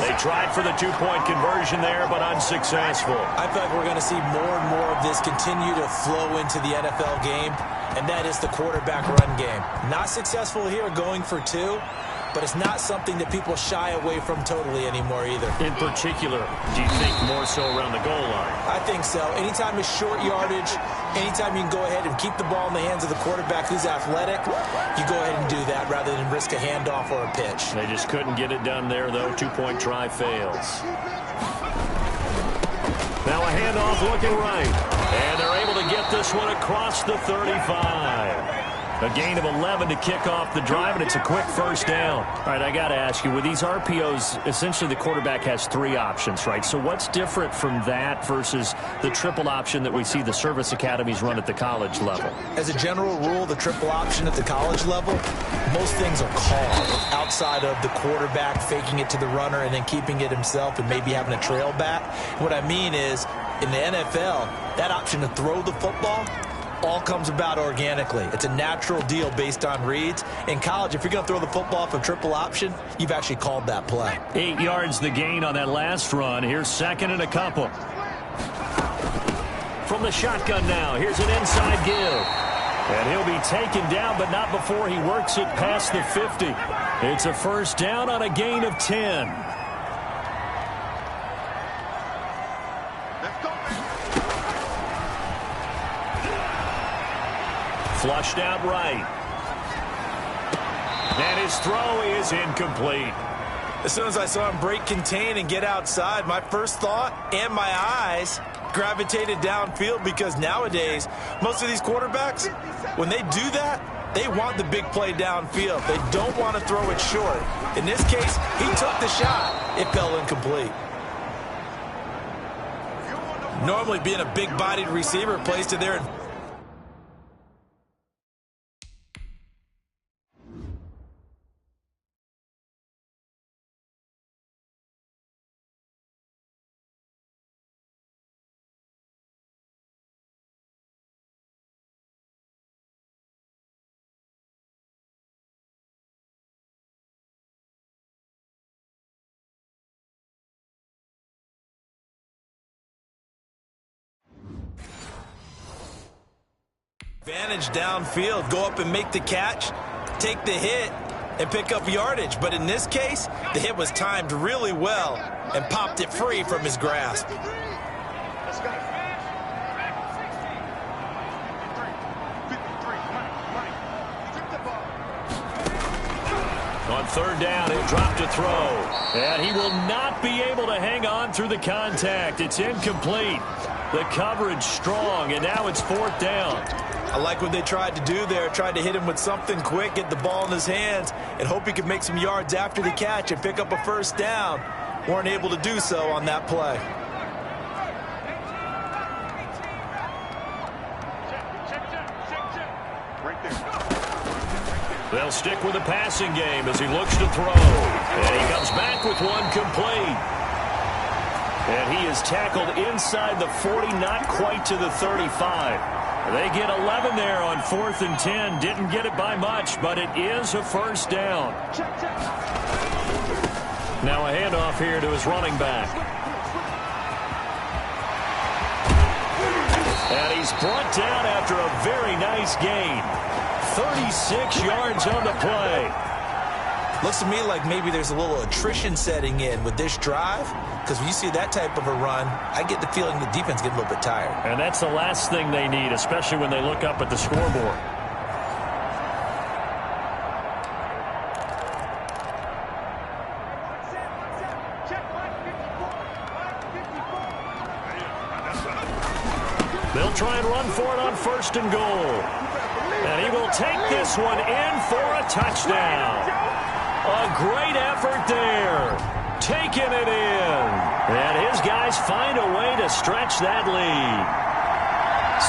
They tried for the 2-point conversion there, but unsuccessful. I feel like we're going to see more and more of this continue to flow into the NFL game, and that is the quarterback run game. Not successful here going for 2, but it's not something that people shy away from totally anymore either. In particular, do you think more so around the goal line? I think so. Anytime it's short yardage, anytime you can go ahead and keep the ball in the hands of the quarterback who's athletic, you go ahead and do that rather than risk a handoff or a pitch. They just couldn't get it done there, though. 2-point try fails. Now a handoff looking right. And they're able to get this one across the 35. A gain of 11 to kick off the drive, and it's a quick first down. All right, I got to ask you, with these RPOs, essentially the quarterback has 3 options, right? So what's different from that versus the triple option that we see the service academies run at the college level? As a general rule, the triple option at the college level, most things are called outside of the quarterback faking it to the runner and then keeping it himself and maybe having a trail back. What I mean is, in the NFL, that option to throw the football all comes about organically. It's a natural deal based on reads. In college, if you're going to throw the football off a triple option, you've actually called that play. 8 yards the gain on that last run. Here's 2nd and a couple. From the shotgun now, here's an inside give. And he'll be taken down, but not before he works it past the 50. It's a first down on a gain of 10. Flushed out right. And his throw is incomplete. As soon as I saw him break contain and get outside, my first thought and my eyes gravitated downfield because nowadays, most of these quarterbacks, when they do that, they want the big play downfield. They don't want to throw it short. In this case, he took the shot. It fell incomplete. Normally being a big-bodied receiver placed it there in Advantage downfield, go up and make the catch, take the hit, and pick up yardage. But in this case, the hit was timed really well and popped it free from his grasp. On third down, he'll drop to throw. And he will not be able to hang on through the contact. It's incomplete. The coverage strong, and now it's fourth down. I like what they tried to do there. Tried to hit him with something quick, get the ball in his hands, and hope he could make some yards after the catch and pick up a first down. Weren't able to do so on that play. They'll stick with the passing game as he looks to throw. And he comes back with one complete. And he is tackled inside the 40, not quite to the 35. They get 11 there on 4th and 10. Didn't get it by much, but it is a first down. Now a handoff here to his running back. And he's brought down after a very nice gain. 36 yards on the play. Looks to me like maybe there's a little attrition setting in with this drive, because when you see that type of a run, I get the feeling the defense gets a little bit tired. And that's the last thing they need, especially when they look up at the scoreboard. They'll try and run for it on 1st and goal. And he will take this one in for a touchdown. A great effort there. Taking it in. And his guys find a way to stretch that lead.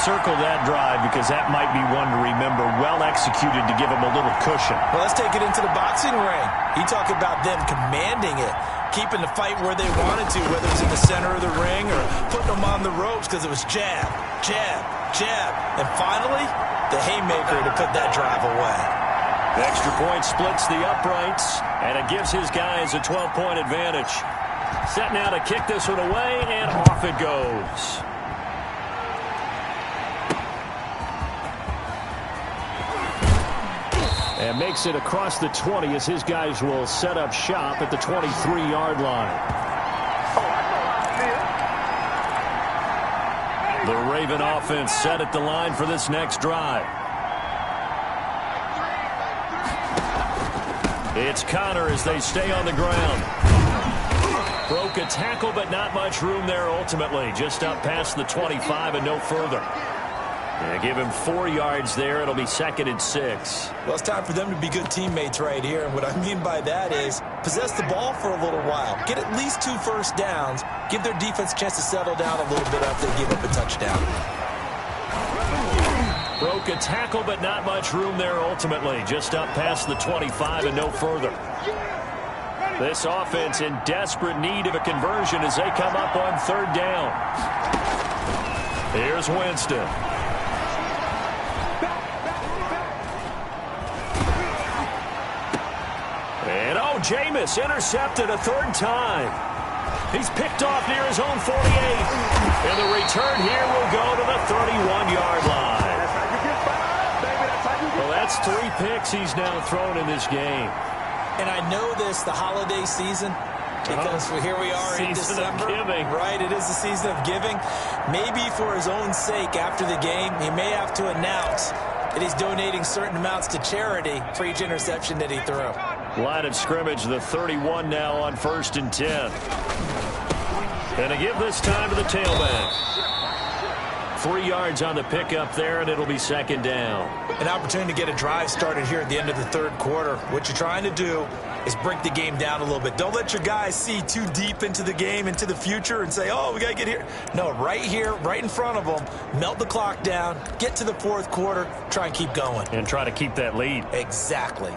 Circle that drive because that might be one to remember. Well executed to give him a little cushion. Well, let's take it into the boxing ring. You talk about them commanding it, keeping the fight where they wanted to, whether it's in the center of the ring or putting them on the ropes because it was jab, jab, jab. And finally, the haymaker to put that drive away. The extra point splits the uprights, and it gives his guys a 12-point advantage. Set now to kick this one away, and off it goes. And makes it across the 20 as his guys will set up shop at the 23-yard line. The Raven offense set at the line for this next drive. It's Connor as they stay on the ground. Broke a tackle, but not much room there ultimately. Just up past the 25 and no further. And give him 4 yards there. It'll be 2nd and 6. Well, it's time for them to be good teammates right here. And what I mean by that is possess the ball for a little while. Get at least 2 first downs. Give their defense a chance to settle down a little bit after they give up a touchdown. Broke a tackle, but not much room there ultimately. Just up past the 25 and no further. This offense in desperate need of a conversion as they come up on 3rd down. Here's Winston. And Jameis intercepted a 3rd time. He's picked off near his own 48. And the return here will go to the 31-yard line. Well, that's 3 picks he's now thrown in this game. And I know this, the holiday season, because here we are in December. Right, it is the season of giving. Maybe for his own sake after the game, he may have to announce that he's donating certain amounts to charity for each interception that he threw. Line of scrimmage, the 31 now on 1st and 10. And to give this time to the tailback. 3 yards on the pickup there, and it'll be 2nd down. An opportunity to get a drive started here at the end of the 3rd quarter. What you're trying to do is break the game down a little bit. Don't let your guys see too deep into the game, into the future, and say, oh, we got to get here. No, right here, right in front of them, melt the clock down, get to the 4th quarter, try and keep going. And try to keep that lead. Exactly.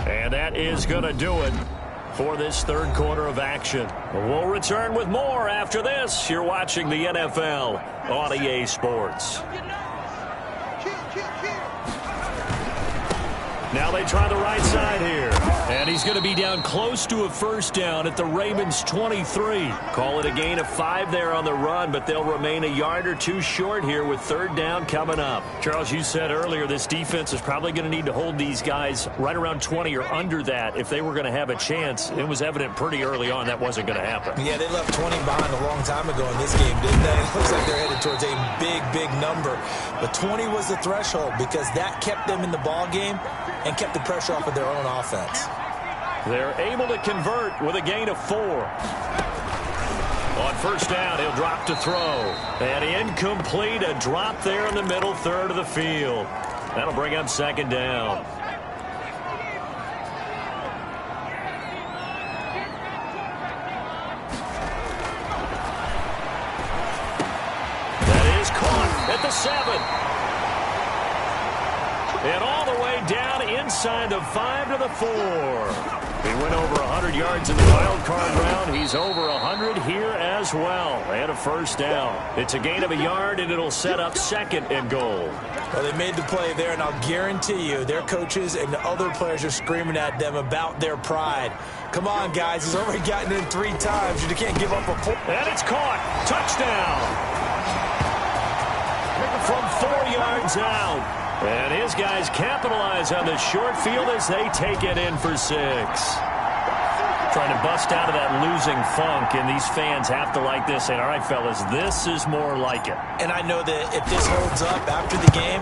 And that is going to do it. for this third quarter of action. We'll return with more after this. You're watching the NFL on EA Sports. Now they try the right side here. And he's going to be down close to a first down at the Ravens' 23. Call it a gain of 5 there on the run, but they'll remain a yard or two short here with third down coming up. Charles, you said earlier this defense is probably going to need to hold these guys right around 20 or under that if they were going to have a chance. It was evident pretty early on that wasn't going to happen. Yeah, they left 20 behind a long time ago in this game, didn't they? It looks like they're headed towards a big number. But 20 was the threshold because that kept them in the ball game and kept the pressure off of their own offense. They're able to convert with a gain of 4. On first down, he'll drop to throw. And incomplete, a drop there in the middle third of the field. That'll bring up second down. That is caught at the 7. And all the way down inside the 5 to the 4. He went over 100 yards in the wild card round. He's over 100 here as well. And a first down. It's a gain of a yard, and it'll set up second and goal. Well, they made the play there, and I'll guarantee you their coaches and the other players are screaming at them about their pride. Come on, guys. He's already gotten in 3 times. You can't give up a point. And it's caught. Touchdown. From 4 yards out. And his guys capitalize on the short field as they take it in for 6. Trying to bust out of that losing funk, and these fans have to like this. And all right, fellas, this is more like it. And I know that if this holds up after the game,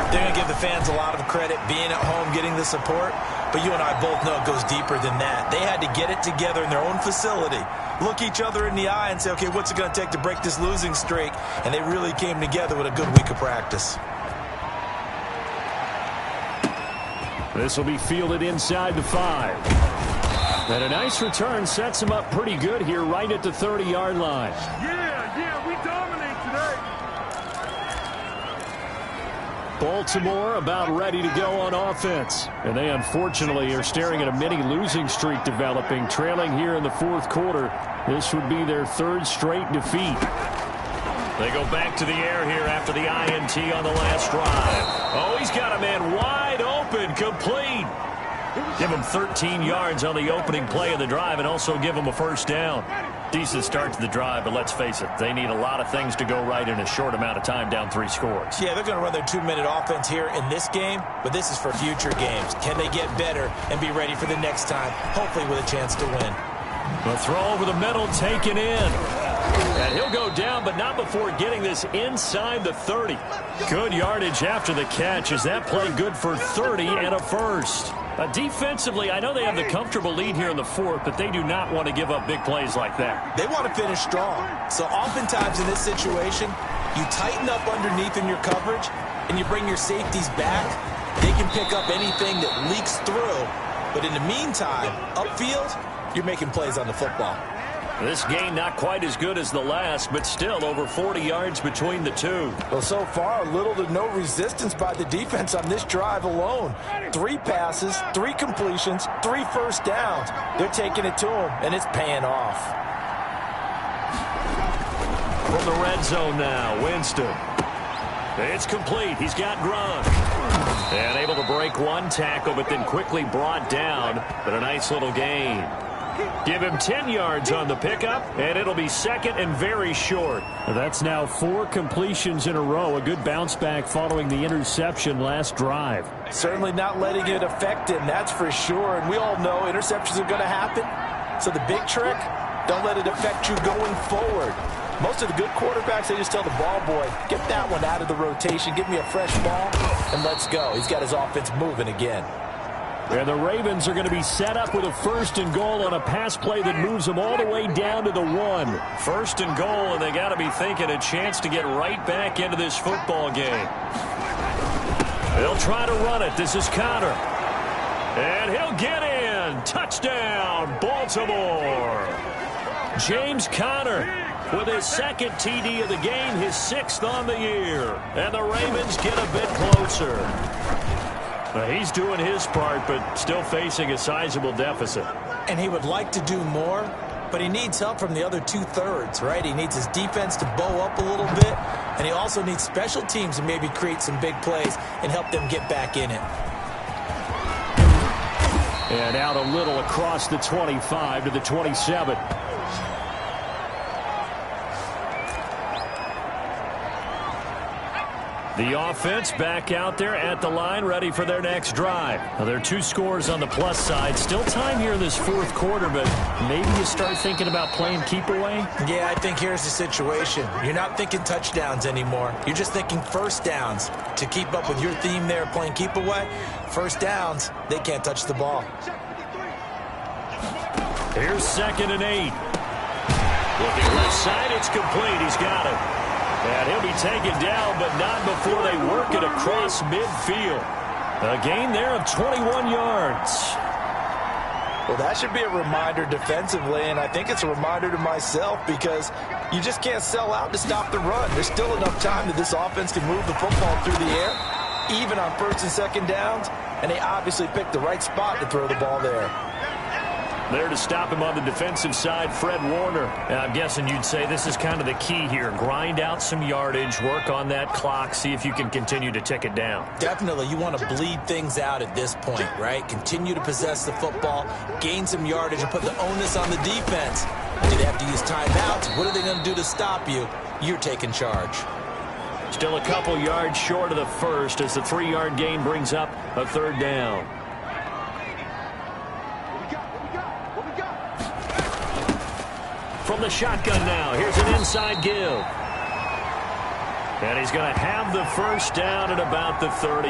they're going to give the fans a lot of credit being at home, getting the support. But you and I both know it goes deeper than that. They had to get it together in their own facility, look each other in the eye and say, okay, what's it going to take to break this losing streak? And they really came together with a good week of practice. This will be fielded inside the 5. And a nice return sets him up pretty good here right at the 30-yard line. Yeah, we dominate today. Baltimore about ready to go on offense. And they unfortunately are staring at a mini losing streak developing, trailing here in the fourth quarter. This would be their 3rd straight defeat. They go back to the air here after the INT on the last drive. Oh, he's got a man wide open, complete. Give him 13 yards on the opening play of the drive and also give him a first down. Decent start to the drive, but let's face it, they need a lot of things to go right in a short amount of time, down 3 scores. Yeah, they're going to run their 2-minute offense here in this game, but this is for future games. Can they get better and be ready for the next time, hopefully with a chance to win? The throw over the middle taken in. And he'll go down, but not before getting this inside the 30. Good yardage after the catch. Is that play good for 30 and a first? Defensively, I know they have the comfortable lead here in the 4th, but they do not want to give up big plays like that. They want to finish strong. So oftentimes in this situation, you tighten up underneath in your coverage, and you bring your safeties back. They can pick up anything that leaks through. But in the meantime, upfield, you're making plays on the football. This game not quite as good as the last, but still over 40 yards between the two. Well, so far, little to no resistance by the defense on this drive alone. 3 passes, 3 completions, 3 first downs. They're taking it to him, and it's paying off. From the red zone now, Winston. It's complete. He's got Gronk. And able to break 1 tackle, but then quickly brought down. But a nice little gain. Give him 10 yards on the pickup, and it'll be second and very short. That's now 4 completions in a row. A good bounce back following the interception last drive. Certainly not letting it affect him, that's for sure. And we all know interceptions are going to happen. So the big trick, don't let it affect you going forward. Most of the good quarterbacks, they just tell the ball boy, get that one out of the rotation, give me a fresh ball, and let's go. He's got his offense moving again. And the Ravens are going to be set up with a 1st and goal on a pass play that moves them all the way down to the 1. 1st and goal, and they got to be thinking a chance to get right back into this football game. They'll try to run it. This is Conner. And he'll get in. Touchdown, Baltimore. James Conner with his 2nd TD of the game, his 6th on the year. And the Ravens get a bit closer. He's doing his part, but still facing a sizable deficit. And he would like to do more, but he needs help from the other two-thirds, right? He needs his defense to bow up a little bit, and he also needs special teams to maybe create some big plays and help them get back in it. And out a little across the 25 to the 27. The offense back out there at the line, ready for their next drive. Now, there are 2 scores on the plus side. Still time here in this fourth quarter, but maybe you start thinking about playing keep away? Yeah, I think here's the situation. You're not thinking touchdowns anymore. You're just thinking first downs. To keep up with your theme there, playing keep away, first downs, they can't touch the ball. Here's 2nd and 8. Looking left side, it's complete. He's got it. And he'll be taken down, but not before they work it across midfield. A gain there of 21 yards. Well, that should be a reminder defensively, and I think it's a reminder to myself because you just can't sell out to stop the run. There's still enough time that this offense can move the football through the air, even on 1st and 2nd downs, and they obviously picked the right spot to throw the ball there. There to stop him on the defensive side, Fred Warner. And I'm guessing you'd say this is kind of the key here. Grind out some yardage, work on that clock, see if you can continue to tick it down. Definitely. You want to bleed things out at this point, right? Continue to possess the football, gain some yardage, and put the onus on the defense. Do they have to use timeouts? What are they going to do to stop you? You're taking charge. Still a couple yards short of the first as the 3-yard gain brings up a 3rd down. From the shotgun now, here's an inside give. And he's going to have the first down at about the 38.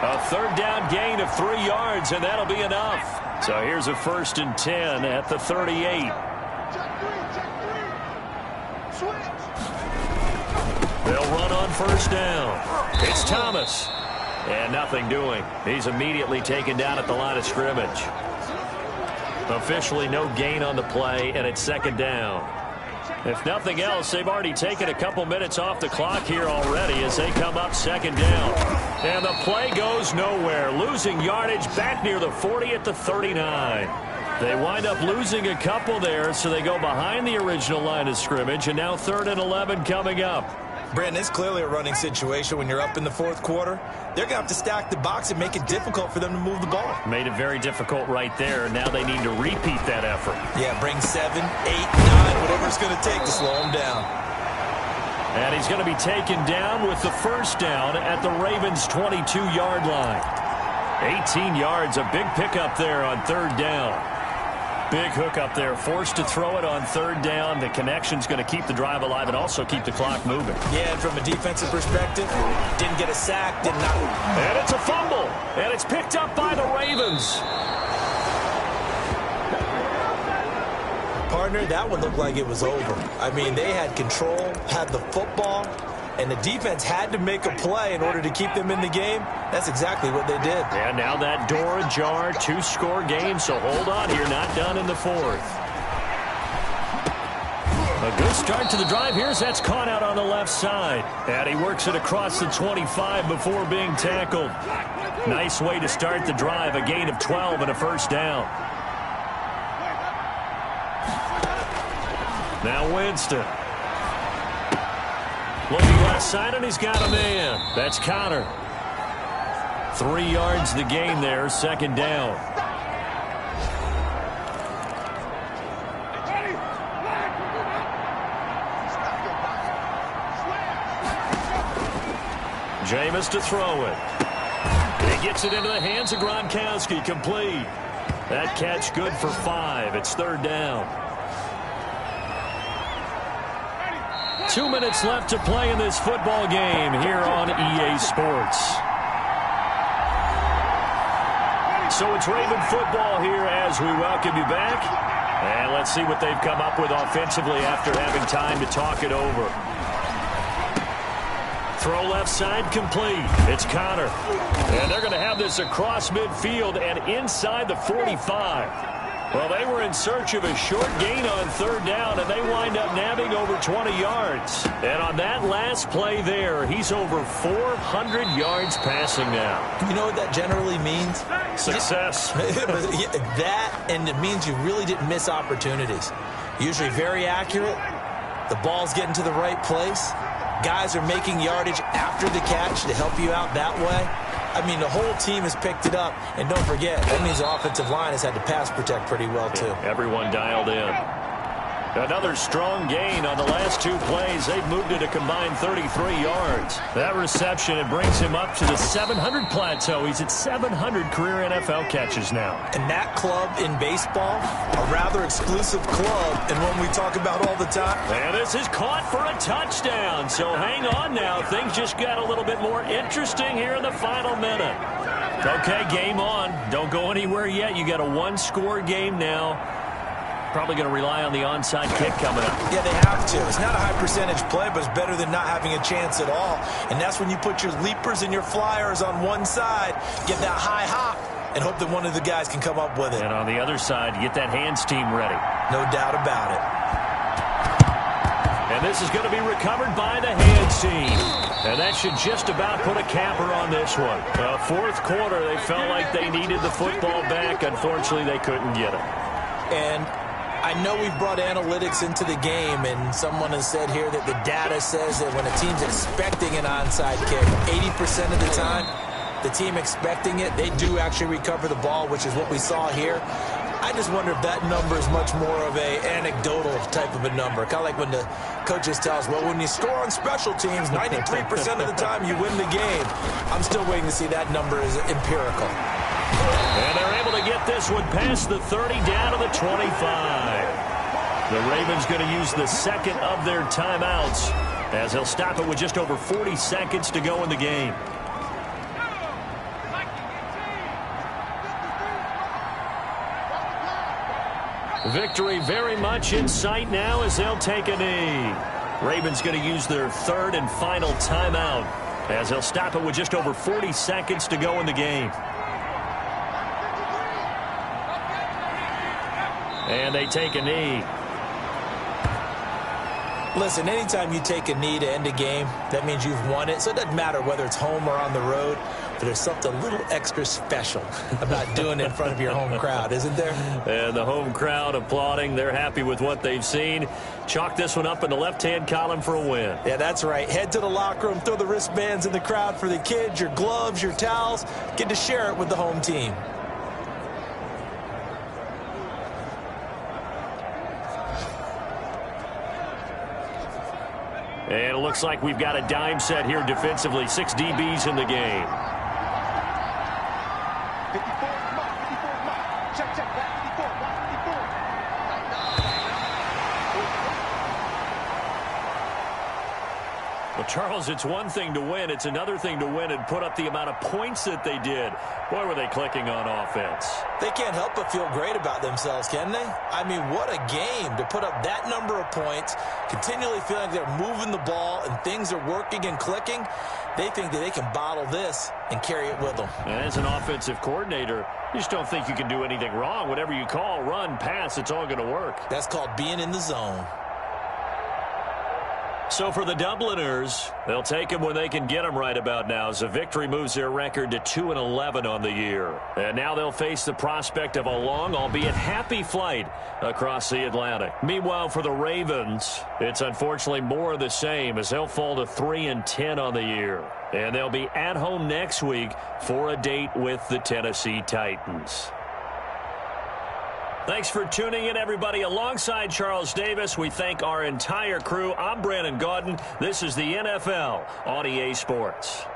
A 3rd down gain of 3 yards, and that'll be enough. So here's a 1st and 10 at the 38. They'll run on 1st down. It's Thomas. And nothing doing. He's immediately taken down at the line of scrimmage. Officially no gain on the play, and it's 2nd down. If nothing else, they've already taken a couple minutes off the clock here already as they come up 2nd down. And the play goes nowhere. Losing yardage back near the 40 at the 39. They wind up losing a couple there, so they go behind the original line of scrimmage, and now 3rd and 11 coming up. Brandon, it's clearly a running situation when you're up in the 4th quarter. They're going to have to stack the box and make it difficult for them to move the ball. Made it very difficult right there. Now they need to repeat that effort. Yeah, bring 7, 8, 9, whatever it's going to take to slow them down. And he's going to be taken down with the 1st down at the Ravens' 22-yard line. 18 yards, a big pickup there on 3rd down. Big hook up there, forced to throw it on 3rd down. The connection's going to keep the drive alive and also keep the clock moving. Yeah, and from a defensive perspective, didn't get a sack, did not. And it's a fumble, and it's picked up by the Ravens. Partner, that one looked like it was over. I mean, they had control, had the football, and the defense had to make a play in order to keep them in the game. That's exactly what they did. And now that door ajar, 2-score game, so hold on here, not done in the 4th. A good start to the drive. Here's that's caught out on the left side. And he works it across the 25 before being tackled. Nice way to start the drive, a gain of 12 and a 1st down. Now Winston. Looking left side, and he's got a man. That's Connor. 3 yards the gain there, 2nd down. Jameis to throw it. And he gets it into the hands of Gronkowski, complete. That catch good for 5. It's 3rd down. 2 minutes left to play in this football game here on EA Sports. So it's Raven football here as we welcome you back. And let's see what they've come up with offensively after having time to talk it over. Throw left side complete. It's Connor. And they're going to have this across midfield and inside the 45. Well, they were in search of a short gain on third down, and they wind up nabbing over 20 yards. And on that last play there, he's over 400 yards passing now. You know what that generally means? Success. That, and it means you really didn't miss opportunities. Usually very accurate. The ball's getting to the right place. Guys are making yardage after the catch to help you out that way. I mean, the whole team has picked it up. And don't forget, that means the offensive line has had to pass protect pretty well, too. Everyone dialed in. Another strong gain on the last two plays. They've moved it a combined 33 yards. That reception, it brings him up to the 700 plateau. He's at 700 career NFL catches now. And that club in baseball, a rather exclusive club, and one we talk about all the time. And this is caught for a touchdown. So hang on now. Things just got a little bit more interesting here in the final minute. Okay, game on. Don't go anywhere yet. You got a one-score game now. Probably going to rely on the onside kick coming up. Yeah, they have to. It's not a high percentage play, but it's better than not having a chance at all. And that's when you put your leapers and your flyers on one side, get that high hop, and hope that one of the guys can come up with it. And on the other side, get that hands team ready. No doubt about it. And this is going to be recovered by the hands team. And that should just about put a capper on this one. Fourth quarter, they felt like they needed the football back. Unfortunately, they couldn't get it. And I know we've brought analytics into the game, and someone has said here that the data says that when a team's expecting an onside kick, 80% of the time, the team expecting it, they do actually recover the ball, which is what we saw here. I just wonder if that number is much more of a anecdotal type of a number. Kind of like when the coaches tell us, well, when you score on special teams, 93% of the time you win the game. I'm still waiting to see that number is empirical. And they're able to get this one past the 30 down to the 25. The Ravens going to use the second of their timeouts as they'll stop it with just over 40 seconds to go in the game. Victory very much in sight now as they'll take a knee. Ravens going to use their third and final timeout as they'll stop it with just over 40 seconds to go in the game. And they take a knee. Listen, anytime you take a knee to end a game, that means you've won it. So it doesn't matter whether it's home or on the road, but there's something a little extra special about doing it in front of your home crowd, isn't there? And the home crowd applauding. They're happy with what they've seen. Chalk this one up in the left-hand column for a win. Yeah, that's right. Head to the locker room, throw the wristbands in the crowd for the kids, your gloves, your towels. Get to share it with the home team. And it looks like we've got a dime set here defensively. 6 DBs in the game. 54, check, back 54, Well, Charles, it's one thing to win. It's another thing to win and put up the amount of points that they did. Boy, were they clicking on offense. They can't help but feel great about themselves, can they? I mean, what a game to put up that number of points, continually feeling like they're moving the ball and things are working and clicking. They think that they can bottle this and carry it with them. And as an offensive coordinator, you just don't think you can do anything wrong. Whatever you call, run, pass, it's all going to work. That's called being in the zone. So for the Dubliners, they'll take them when they can get them right about now. So victory moves their record to 2-11 on the year. And now they'll face the prospect of a long, albeit happy flight across the Atlantic. Meanwhile, for the Ravens, it's unfortunately more of the same as they'll fall to 3-10 on the year. And they'll be at home next week for a date with the Tennessee Titans. Thanks for tuning in, everybody. Alongside Charles Davis, we thank our entire crew. I'm Brandon Gaudin. This is the NFL on EA Sports.